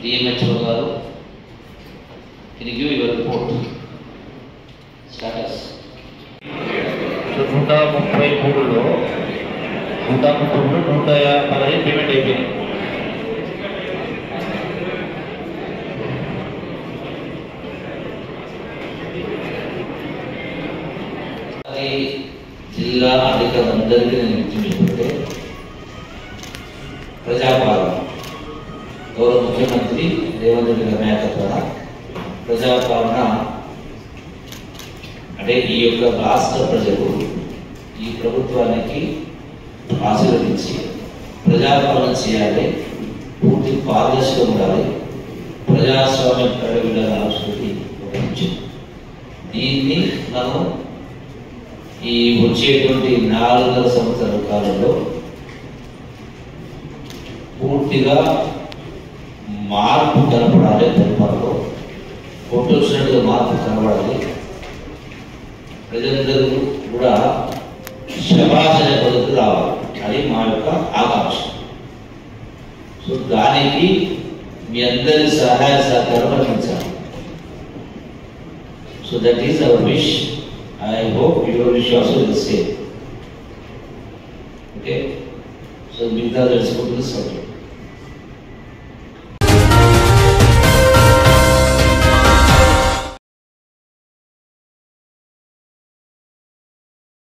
DMHO garu, can you give your report? Status. So 133లో 130 implement అయిపోయింది. అది జిల్లా అధికారులందరికీ నేను విజ్ఞప్తి ప్రజాపాలన గౌరవ ముఖ్యమంత్రి రేవంత్ రెడ్డి గారి నాయకత్వాన ప్రజాపాలన అంటే ఈ యొక్క రాష్ట్ర ప్రజలు ఈ ప్రభుత్వానికి ఆశీర్వదించి ప్రజాపాలన చేయాలి, పూర్తి పారదర్శకం ఉండాలి, ప్రజాస్వామ్య విధాన ఆవిష్కృతి ఉపయోగించింది. దీన్ని మనం ఈ వచ్చేటువంటి 4 సంవత్సరాల కాలంలో పూర్తిగా మార్పు కనపడాలి, పరిపాలనలో కొట్టొచ్చినట్టుగా మార్పు కనపడాలి, ప్రజలందరూ కూడా శభాషణ పద్ధతి రావాలి అది మా యొక్క ఆకాంక్ష. సో దానికి మీ అందరి సహాయ సహకారం అందించాలి. So that is our wish. I hope your wish also is the same. Okay? So with that, let's go to the subject.